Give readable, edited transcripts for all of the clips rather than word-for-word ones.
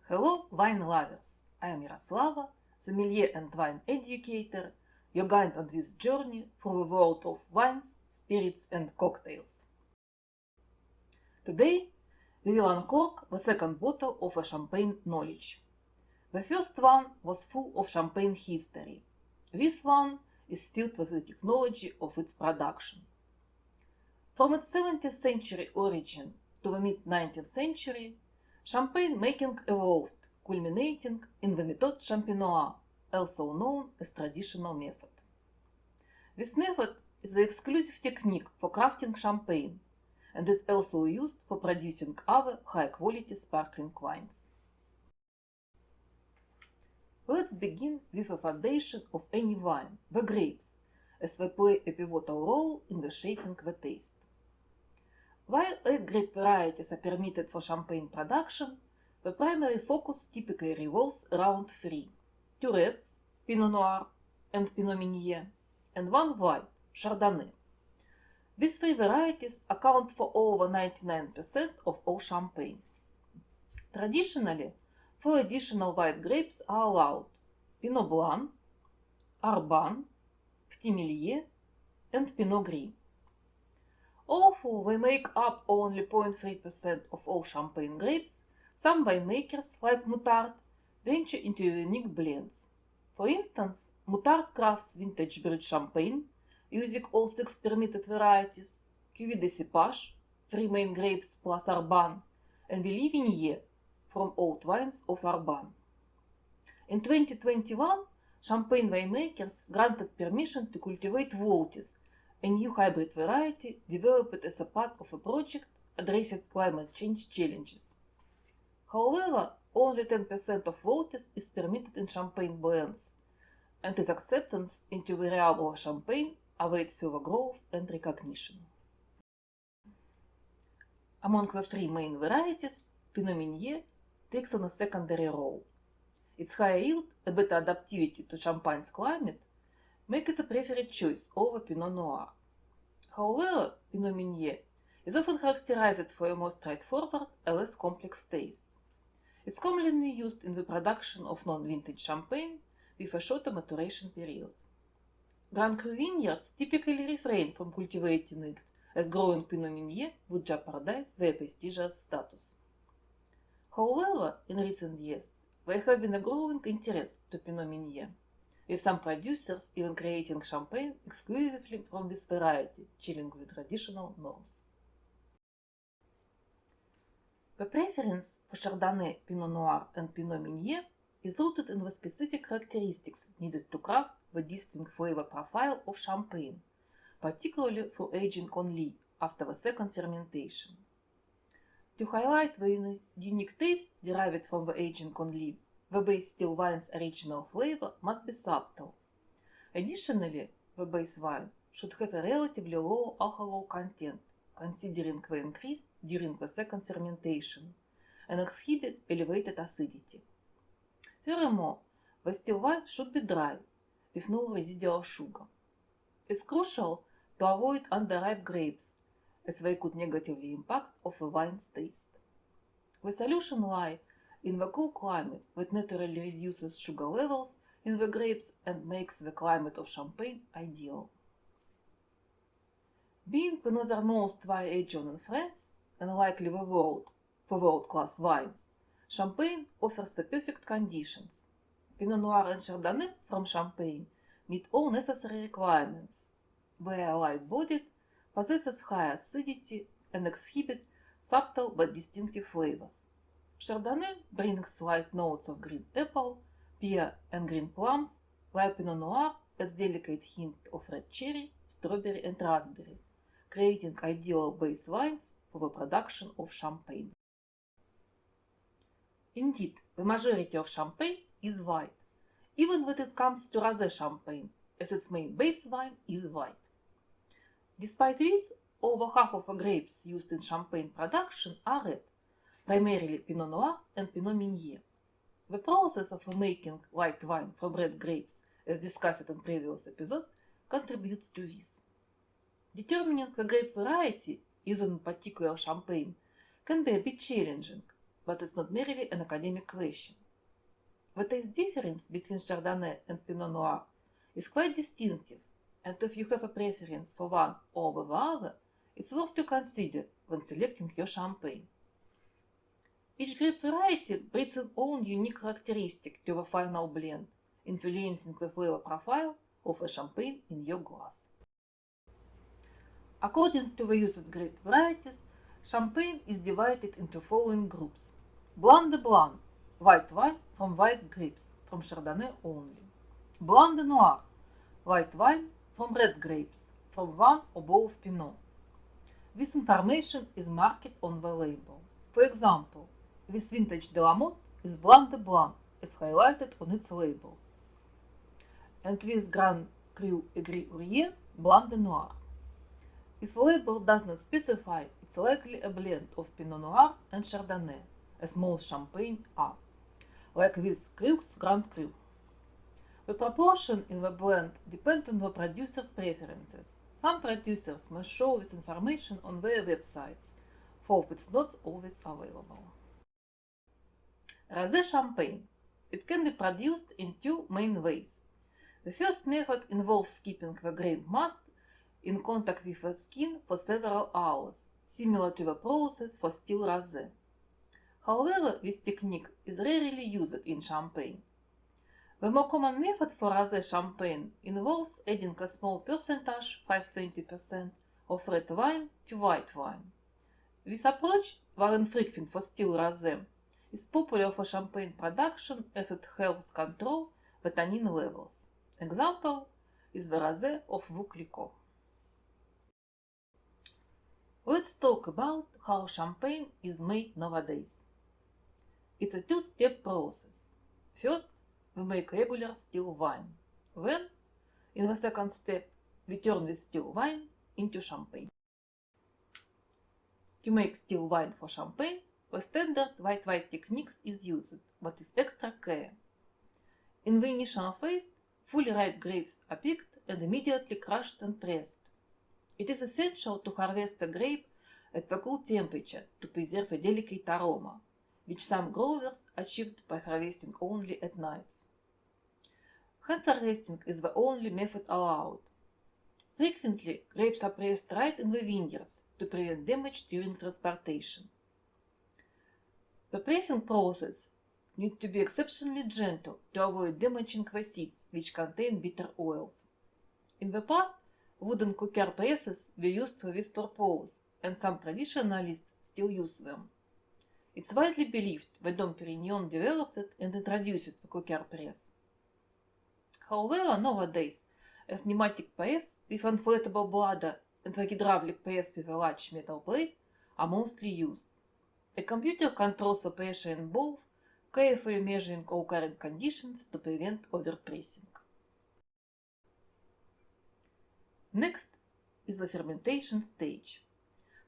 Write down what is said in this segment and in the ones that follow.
Hello, wine lovers! I am Yaroslava, sommelier and wine educator, your guide on this journey through the world of wines, spirits, and cocktails. Today, we will uncork the second bottle of a champagne knowledge. The first one was full of champagne history. This one is filled with the technology of its production. From its 17th century origin to the mid-19th century, champagne making evolved, culminating in the méthode champenoise, also known as traditional method. This method is the exclusive technique for crafting champagne, and it's also used for producing other high-quality sparkling wines. Let's begin with the foundation of any wine, the grapes, as they play a pivotal role in the shaping the taste. While 8 grape varieties are permitted for champagne production, the primary focus typically revolves around 3: 2 reds, Pinot Noir and Pinot Meunier, and 1 white, Chardonnay. These 3 varieties account for over 99% of all champagne. Traditionally, 4 additional white grapes are allowed: Pinot Blanc, Arban, Petit Meunier, and Pinot Gris. Although they make up only 0.3% of all champagne grapes, some winemakers, like Moutard, venture into unique blends. For instance, Moutard crafts vintage brut champagne using all 6 permitted varieties, Cuvée de Cépage, 3 main grapes plus Arban, and Villy Viognier from old wines of Arban. In 2021, champagne winemakers granted permission to cultivate Voltis, a new hybrid variety developed as a part of a project addressing climate change challenges. However, only 10% of Voltis is permitted in champagne blends, and its acceptance into the realm of champagne awaits further growth and recognition. Among the 3 main varieties, Pinot Meunier takes on a secondary role. Its high yield and better adaptivity to Champagne's climate make it a preferred choice over Pinot Noir. However, Pinot Meunier is often characterized for a more straightforward and less complex taste. It's commonly used in the production of non-vintage champagne with a shorter maturation period. Grand Cru vineyards typically refrain from cultivating it, as growing Pinot Meunier would jeopardize their prestigious status. However, in recent years, there have been a growing interest to Pinot Meunier, with some producers even creating champagne exclusively from this variety, chilling with traditional norms. The preference for Chardonnay, Pinot Noir, and Pinot Meunier is rooted in the specific characteristics needed to craft the distinct flavor profile of champagne, particularly through aging only after the second fermentation. To highlight the unique taste derived from the aging only, the base still wine's original flavor must be subtle. Additionally, the base wine should have a relatively low alcohol content, considering the increase during the second fermentation, and exhibit elevated acidity. Furthermore, the still wine should be dry, with no residual sugar. It's crucial to avoid underripe grapes, as they could negatively impact the wine's taste. The solution lies in the cool climate that naturally reduces sugar levels in the grapes and makes the climate of Champagne ideal. Being the northernmost wine region in France, and likely the world for world-class wines, Champagne offers the perfect conditions. Pinot Noir and Chardonnay from Champagne meet all necessary requirements. They are light-bodied, possess high acidity, and exhibit subtle but distinctive flavors. Chardonnay brings slight notes of green apple, pear, and green plums, while Pinot Noir adds delicate hint of red cherry, strawberry, and raspberry, creating ideal base wines for the production of champagne. Indeed, the majority of champagne is white, even when it comes to rosé champagne, as its main base wine is white. Despite this, over half of the grapes used in champagne production are red, primarily Pinot Noir and Pinot Meunier. The process of making white wine from red grapes, as discussed in previous episode, contributes to this. Determining the grape variety used in particular champagne can be a bit challenging, but it's not merely an academic question. The taste difference between Chardonnay and Pinot Noir is quite distinctive, and if you have a preference for one over the other, it's worth to consider when selecting your champagne. Each grape variety brings its own unique characteristic to the final blend, influencing the flavor profile of a champagne in your glass. According to the used grape varieties, champagne is divided into following groups. Blanc de Blanc, white wine from white grapes, from Chardonnay only. Blanc de Noir, white wine from red grapes, from one or both Pinot. This information is marked on the label. For example, this vintage de la Motte is Blanc de Blanc, as highlighted on its label. And this Grand Cru Aigri Ourier, Blanc de Noir. If the label does not specify, it's likely a blend of Pinot Noir and Chardonnay, as most champagne are, like with Cru's Grand Cru. The proportion in the blend depends on the producer's preferences. Some producers must show this information on their websites, though it's not always available. Rosé champagne. It can be produced in two main ways. The first method involves keeping the grape must in contact with the skin for several hours, similar to the process for still rosé. However, this technique is rarely used in champagne. The more common method for rosé champagne involves adding a small percentage, 5–20%, of red wine to white wine. This approach, while infrequent for still rosé, is popular for champagne production as it helps control the tannin levels. Example is the rosé of Vauclicot. Let's talk about how champagne is made nowadays. It's a two-step process. First, we make regular still wine. Then, in the second step, we turn this still wine into champagne. To make still wine for champagne, the standard white wine techniques is used, but with extra care. In the initial phase, fully ripe grapes are picked and immediately crushed and pressed. It is essential to harvest a grape at the cool temperature to preserve a delicate aroma, which some growers achieved by harvesting only at nights. Hand harvesting is the only method allowed. Frequently, grapes are pressed right in the vineyards to prevent damage during transportation. The pressing process needs to be exceptionally gentle to avoid damaging the seeds, which contain bitter oils. In the past, wooden cooker presses were used for this purpose, and some traditionalists still use them. It's widely believed that Dom Perignon developed it and introduced the cooker press. However, nowadays, a pneumatic press with inflatable bladder and a hydraulic press with a large metal plate are mostly used. A computer controls the pressure in both, carefully measuring all current conditions to prevent overpressing. Next is the fermentation stage.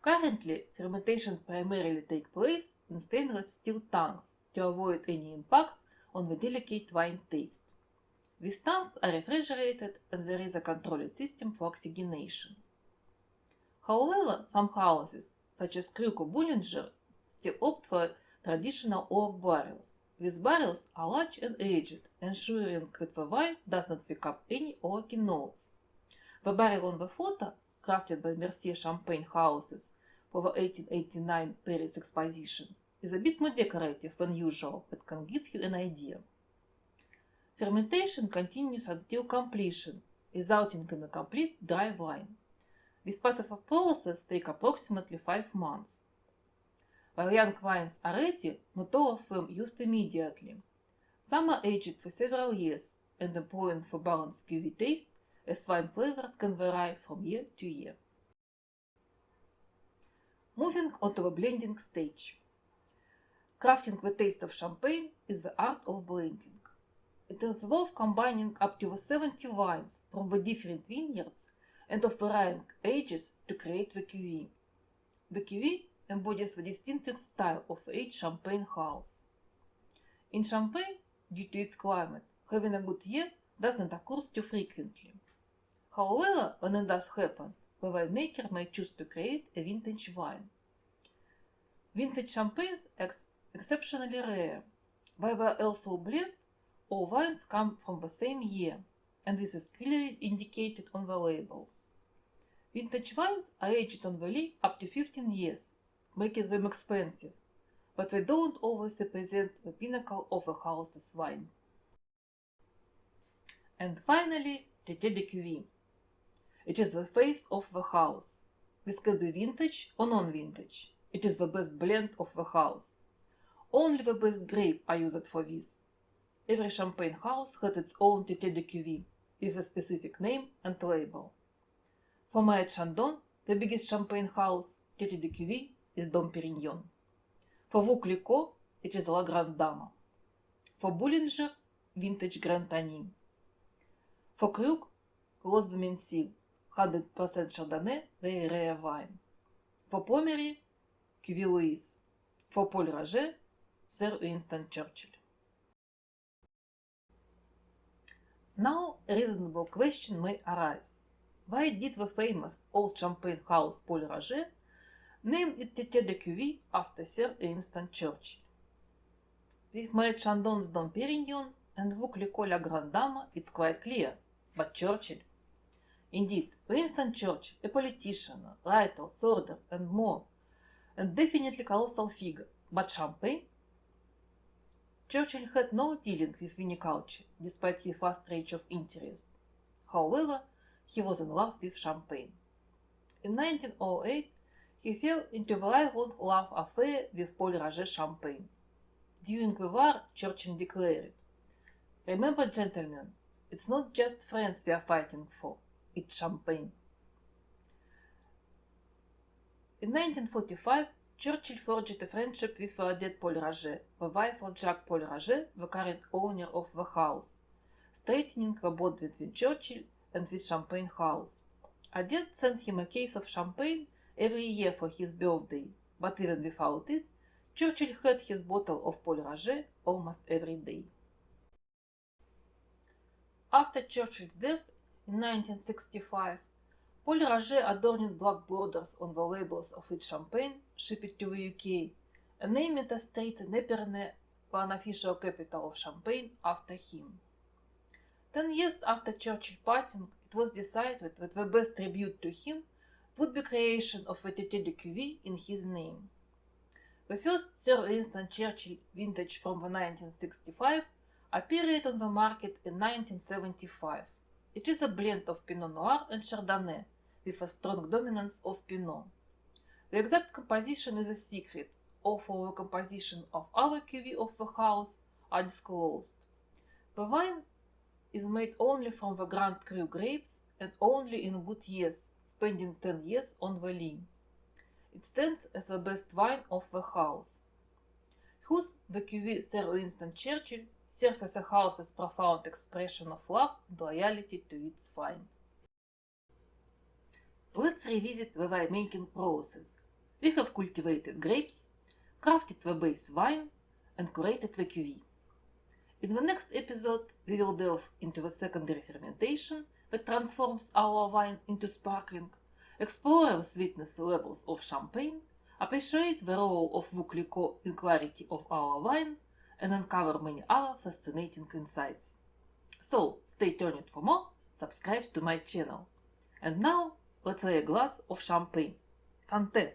Currently, fermentation primarily takes place in stainless steel tanks to avoid any impact on the delicate wine taste. These tanks are refrigerated and there is a controlled system for oxygenation. However, some houses, such as Krug or Bullinger, still opt for traditional oak barrels. These barrels are large and aged, ensuring that the wine does not pick up any oaky notes. The barrel on the photo, crafted by Mercier Champagne houses for the 1889 Paris exposition, is a bit more decorative than usual, but can give you an idea. Fermentation continues until completion, resulting in a complete dry wine. This part of the process takes approximately 5 months. While young wines are ready, not all of them used immediately. Some are aged for several years and employed for balanced cuvee taste, as wine flavors can vary from year to year. Moving on to the blending stage. Crafting the taste of champagne is the art of blending. It involves combining up to 70 wines from the different vineyards and of varying ages to create the cuvee. The cuvee embodies the distinctive style of each champagne house. In Champagne, due to its climate, having a good year does not occur too frequently. However, when it does happen, the winemaker may choose to create a vintage wine. Vintage champagnes exceptionally rare. They were also blend or wines come from the same year, and this is clearly indicated on the label. Vintage wines are aged on the lees up to 15 years, making them expensive, but they don't always represent the pinnacle of a house's wine. And finally, Tete de Cuvée. It is the face of the house. This can be vintage or non-vintage. It is the best blend of the house. Only the best grapes are used for this. Every champagne house had its own Tete de Cuvée, with a specific name and label. For Moët Chandon, the biggest champagne house, Tete de Cuvée is Dom Pérignon. For Veuve Clicquot, it is La Grande Dame. For Boulanger, vintage Grand Tany. For Krug, Gros du Menil, 100% Chardonnay, very rare wine. For Pommery, Cuvée Louise. For Paul Roger, Sir Winston Churchill. Now a reasonable question may arise. Why did the famous old champagne house Paul Roger name it Tete de Cuvée after Sir Winston Churchill? With Moët Chandon's Dom Pérignon and Veuve Clicquot La Grande Dame, it's quite clear. But Churchill? Indeed, Winston Churchill, a politician, writer, soldier, and more, and definitely colossal figure. But champagne? Churchill had no dealing with viniculture, despite his vast range of interest. However, he was in love with champagne. In 1908, he fell into the lifelong love affair with Paul Roger champagne. During the war, Churchill declared, "Remember, gentlemen, it's not just friends we are fighting for, it's champagne." In 1945, Churchill forged a friendship with Odette Paul Roger, the wife of Jacques Paul Roger, the current owner of the house, straightening the bond between Churchill and this champagne house. Odette sent him a case of champagne every year for his birthday, but even without it, Churchill had his bottle of Paul Roger almost every day. After Churchill's death in 1965, Paul Roger adorned black borders on the labels of its champagne shipped to the UK, and named a street in Epernay, the unofficial capital of Champagne, after him. 10 years after Churchill's passing, it was decided that the best tribute to him would be creation of a Tete de Cuvée in his name. The first Sir Winston Churchill vintage from the 1965 appeared on the market in 1975. It is a blend of Pinot Noir and Chardonnay, with a strong dominance of Pinot. The exact composition is a secret, although the composition of other cuvée of the house are disclosed. The wine is made only from the Grand Cru grapes and only in good years, spending 10 years on the lees. It stands as the best wine of the house. Thus, the cuvée Sir Winston Churchill serves as a house's profound expression of love and loyalty to its wine. Let's revisit the winemaking process. We have cultivated grapes, crafted the base wine, and curated the cuvée. In the next episode, we will delve into the secondary fermentation that transforms our wine into sparkling, explore the sweetness levels of champagne, appreciate the role of Veuve Clicquot in clarity of our wine, and uncover many other fascinating insights. So, stay tuned for more, subscribe to my channel. And now, let's lay a glass of champagne. Santé!